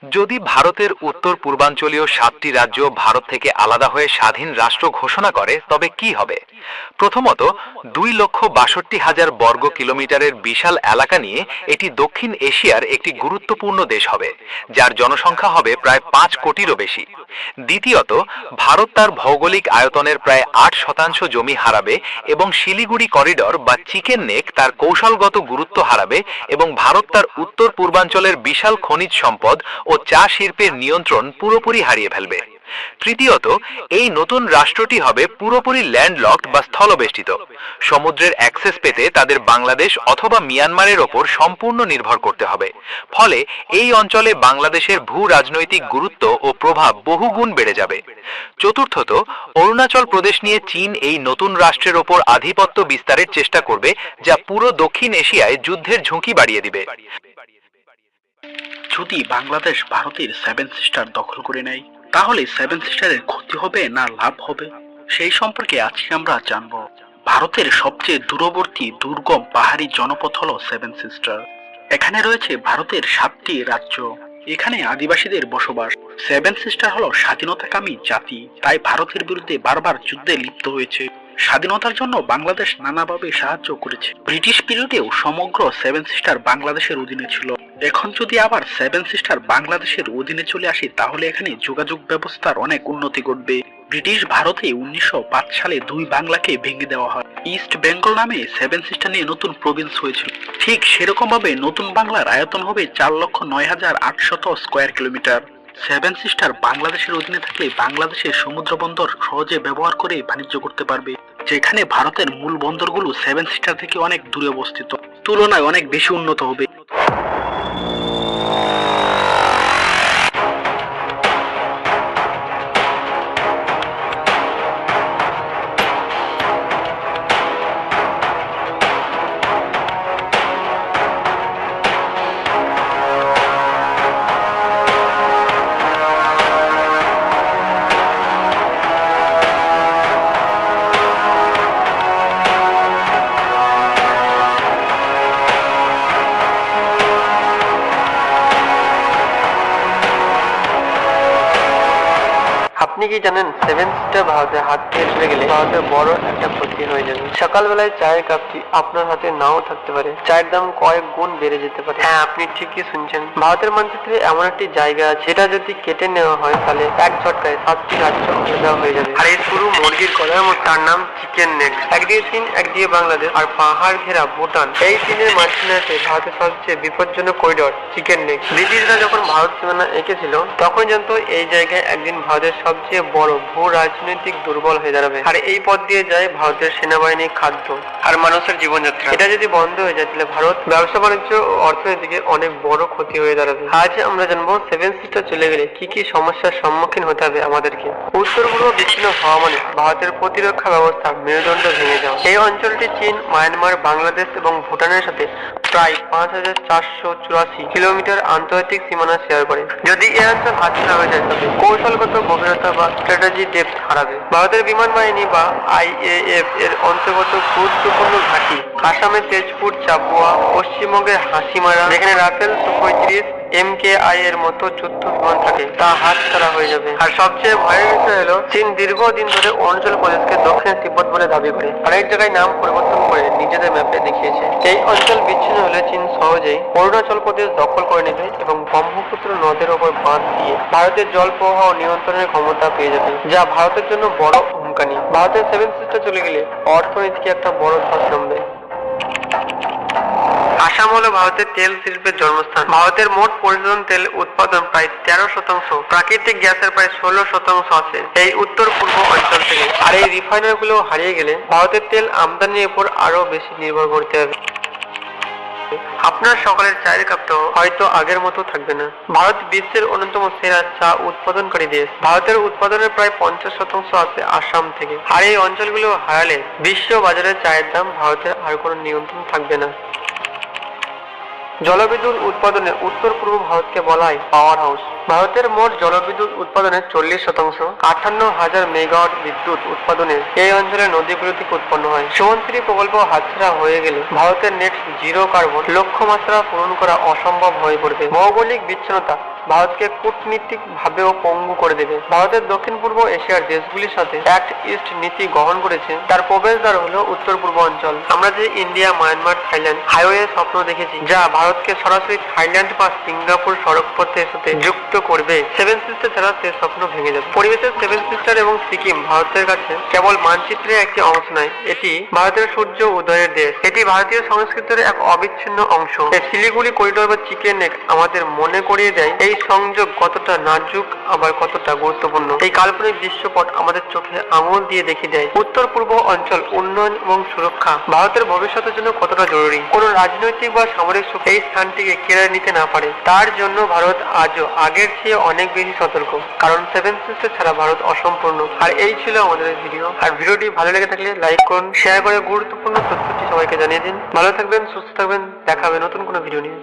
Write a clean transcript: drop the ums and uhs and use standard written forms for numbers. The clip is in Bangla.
যদি ভারতের উত্তর পূর্বাঞ্চলীয় 7টি রাজ্য ভারত থেকে আলাদা হয়ে স্বাধীন রাষ্ট্র ঘোষণা করে তবে কি হবে? প্রথমত, 2,62,000 বর্গ কিলোমিটারের বিশাল এলাকা নিয়ে এটি দক্ষিণ এশিয়ার একটি গুরুত্বপূর্ণ দেশ হবে, যার জনসংখ্যা হবে প্রায় 5 কোটিরও বেশি। দ্বিতীয়ত, ভারত তার ভৌগোলিক আয়তনের প্রায় 8% জমি হারাবে এবং শিলিগুড়ি করিডর বা চিকেন নেক তার কৌশলগত গুরুত্ব হারাবে এবং ভারত তার উত্তর পূর্বাঞ্চলের বিশাল খনিজ সম্পদ ও চা শিল্পের নিয়ন্ত্রণ পুরোপুরি হারিয়ে ফেলবে। তৃতীয়ত, এই নতুন রাষ্ট্রটি হবে পুরোপুরি ল্যান্ডলকড বা স্থলবেষ্টিত। সমুদ্রের অ্যাক্সেস পেতে তাদের বাংলাদেশ অথবা মিয়ানমারের ওপর সম্পূর্ণ নির্ভর করতে হবে। ফলে এই অঞ্চলে বাংলাদেশের ভূ রাজনৈতিক গুরুত্ব ও প্রভাব বহুগুণ বেড়ে যাবে। চতুর্থত, অরুণাচল প্রদেশ নিয়ে চীন এই নতুন রাষ্ট্রের ওপর আধিপত্য বিস্তারের চেষ্টা করবে, যা পুরো দক্ষিণ এশিয়ায় যুদ্ধের ঝুঁকি বাড়িয়ে দিবে। যদি বাংলাদেশ ভারতের সেভেন সিস্টার দখল করে নেয়, তাহলে সেভেন সিস্টারের ক্ষতি হবে না লাভ হবে, সেই সম্পর্কে আজকে আমরা জানব। ভারতের সবচেয়ে দূরবর্তী দুর্গম পাহাড়ি জনপদ হলো সেভেন সিস্টার। এখানে রয়েছে ভারতের 7টি রাজ্য। এখানে আদিবাসীদের বসবাস। সেভেন সিস্টার হলো স্বাধীনতাকামী জাতি, তাই ভারতের বিরুদ্ধে বারবার যুদ্ধে লিপ্ত হয়েছে। স্বাধীনতার জন্য বাংলাদেশ নানাভাবে সাহায্য করেছে। ব্রিটিশ পিরিয়ডেও সমগ্র সেভেন সিস্টার বাংলাদেশের অধীনে ছিল। এখন যদি আবার সেভেন সিস্টার বাংলাদেশের অধীনে চলে আসে, তাহলে এখানে যোগাযোগ ব্যবস্থার অনেক উন্নতি ঘটবে। ব্রিটিশ ভারতে 1905 সালে 2 বাংলাকে ভেঙে দেওয়া হয়। ইস্ট বেঙ্গল নামে সেভেন সিস্টার নিয়ে নতুন প্রভিন্স হয়েছিল। ঠিক সেরকম ভাবে নতুন বাংলার আয়তন হবে 4,09,800 স্কয়ার কিলোমিটার। সেভেন সিস্টার বাংলাদেশের অধীনে থাকলে বাংলাদেশের সমুদ্র বন্দর সহজে ব্যবহার করে বাণিজ্য করতে পারবে, যেখানে ভারতের মূল বন্দরগুলো সেভেন সিস্টার থেকে অনেক দূরে অবস্থিত, তুলনায় অনেক বেশি উন্নত হবে। আপনি কি জানেন সেভেন সিস্টার ভারতের হাত থেকে চলে গেলে ভারতের বড় একটা ক্ষতি হয়ে যাবে। সকালবেলায় চায়ের কাপটি আপনার হাতে নাও থাকতে পারে, চায়ের দাম কয়েক গুণ বেড়ে যেতে পারে। হ্যাঁ, আপনি ঠিকই শুনছেন। ভারতের মানচিত্রে এমন একটি জায়গা আছে, যেটা যদি কেটে নেওয়া হয় তাহলে এক ঝটকায় 7টি রাজ্য আলাদা হয়ে যাবে। আর এই শুরু মুরগির গলার মতো, তার নাম চিকেন নেক। একদিকে চীন, একদিকে বাংলাদেশ আর পাহাড় ঘেরা ভুটান। এই চীনের মাঝখানে আছে ভারতের সবচেয়ে বিপজ্জনক করিডর চিকেন নেক। ব্রিটিশরা যখন ভারত সীমানা এঁকেছিল, তখন জানতো এই জায়গায় একদিন ভারতের সবচেয়ে বড় ভূ রাজনৈতিক দুর্বল হয়ে দাঁড়াবে। আর এই পথ দিয়ে যায় ভারতের সেনাবাহিনী, খাদ্য আর মানুষের জীবনযাত্রা। এটা যদি বন্ধ হয়ে যায়, তাহলে ভারত ব্যবসা বাণিজ্য ও অর্থনীতিকে অনেক বড় ক্ষতি হয়ে দাঁড়াবে। আজ আমরা জানবো সেভেন সিস্টার চলে গেলে কি কি সমস্যার সম্মুখীন হতে হবে আমাদেরকে। উত্তর পূর্ব বিচ্ছিন্ন হওয়া মানে ভারতের প্রতিরক্ষা ব্যবস্থা মেরুদণ্ড ভেঙে যাওয়া। এই অঞ্চলটি চীন, মায়ানমার, বাংলাদেশ এবং ভুটানের সাথে প্রায় 5,484 কিলোমিটার আন্তর্জাতিক সীমানা শেয়ার করে। যদি এই অঞ্চল হাতছাড়া হয়ে যায়, তবে কৌশলগত গভীরতা বা স্ট্র্যাটেজি ডেপথ হারাবে। ভারতের বিমান বাহিনী বা IAF এর অন্তর্গত গুরুত্বপূর্ণ ঘাঁটি আসামের তেজপুর, চাবুয়া, পশ্চিমবঙ্গের হাসিমারা, যেখানে রাফেল, Su-35, MKI এর মতো যুদ্ধ বিমান থাকে, তা হাতছাড়া হয়ে যাবে। আর সবচেয়ে ভয়ের বিষয় হলো, চীন দীর্ঘদিন ধরে অরুণাচল প্রদেশকে দক্ষিণ তিব্বত বলে দাবি করে অনেক জায়গায় নাম পরিবর্তন করে নিজেদের ম্যাপে দেখিয়েছে। এই অঞ্চল বিচ্ছিন্ন হলে চীন সহজেই অরুণাচল প্রদেশ দখল করে নেবে এবং ব্রহ্মপুত্র নদের ওপর বাঁধ দিয়ে ভারতের জল প্রবাহ নিয়ন্ত্রণের ক্ষমতা পেয়ে যাবে, যা ভারতের জন্য বড় হুমকানি। ভারতের সেভেন সিস্টার চলে গেলে অর্থনীতিকে একটা বড় ধস নামবে। আসাম হলো ভারতের তেল শিল্পের জন্মস্থান। ভারতের মোট পরিশোধন তেল উৎপাদন প্রায় 13%, প্রাকৃতিক গ্যাসের প্রায় 16% আসে এই উত্তর পূর্ব অঞ্চল থেকে। আর এই রিফাইনারি গুলো হারিয়ে গেলে ভারতের তেল আমদানির উপর আরো বেশি নির্ভর করতে হবে। আপনার সকালের চায়ের কাপটাও হয়তো আগের মতো থাকবে না। ভারত বিশ্বের অন্যতম সেরা চা উৎপাদনকারী দেশ। ভারতের উৎপাদনের প্রায় 50% আসে আসাম থেকে। আর এই অঞ্চলগুলো হারালে বিশ্ব বাজারে চায়ের দাম ভারতের আর কোনো নিয়ন্ত্রণ থাকবে না। জলবিদ্যুৎ উৎপাদনে উত্তর পূর্ব ভারতকে বলা হয় পাওয়ার হাউস। ভারতের মোট জলবিদ্যুৎ উৎপাদনের 40%, 58,000 মেগাওয়াট বিদ্যুৎ উৎপাদনে এই অঞ্চলে নদী বিদ্যুৎ উৎপন্ন হয়। সুমন্ত্রী প্রকল্প হাতছাড়া হয়ে গেলে ভারতের নেট জিরো কার্বন লক্ষ্যমাত্রা পূরণ করা অসম্ভব হয়ে পড়বে। ভৌগোলিক বিচ্ছিন্নতা ভারতকে কূটনীতিক ভাবেও পঙ্গু করে দেবে। ভারতের দক্ষিণ পূর্ব এশিয়ার দেশগুলির সাথে অ্যাক্ট ইস্ট নীতি গ্রহণ করেছে। তার প্রবেশদ্বার হলো উত্তর পূর্ব অঞ্চল। আমরা যে ইন্ডিয়া, মায়ানমার, থাইল্যান্ড হাইওয়ে স্বপ্ন দেখেছি, যা ভারতকে সরাসরি থাইল্যান্ড বা সিঙ্গাপুর সড়ক পথের সাথে যুক্ত করবে, সেভেন সিস্টার ছাড়া সে স্বপ্ন ভেঙে যাবে। পরিবেশের সেভেন সিস্টার এবং সিকিম ভারতের কাছে কেবল মানচিত্রের একটি অংশ নয়, এটি ভারতের সূর্য উদয়ের দেশ। এটি ভারতীয় সংস্কৃতির এক অবিচ্ছিন্ন অংশ। এই শিলিগুড়ি করিডোর বা চিকেন নেক আমাদের মনে করিয়ে দেয় এই সংযোগ কতটা নাজুক আবার কতটা গুরুত্বপূর্ণ। এই কাল্পনিক দৃশ্যপট আমাদের চোখে আঙুল দিয়ে দেখিয়ে দেয় উত্তর পূর্ব অঞ্চল উন্নয়ন এবং সুরক্ষা ভারতের ভবিষ্যতের জন্য কতটা জরুরি। কোন রাজনৈতিক বা সামরিক শক্তি এই স্থানটিকে কেড়ে নিতে না পারে। তার জন্য ভারত আজও আগের চেয়ে অনেক বেশি সতর্ক, কারণ সেভেন সিস্টার ছাড়া ভারত অসম্পূর্ণ। আর এই ছিল আমাদের ভিডিও। আর ভিডিওটি ভালো লেগে থাকলে লাইক করুন, শেয়ার করে গুরুত্বপূর্ণ তথ্যটি সবাইকে জানিয়ে দিন। ভালো থাকবেন, সুস্থ থাকবেন, দেখা হবে নতুন কোনো ভিডিও নিয়ে।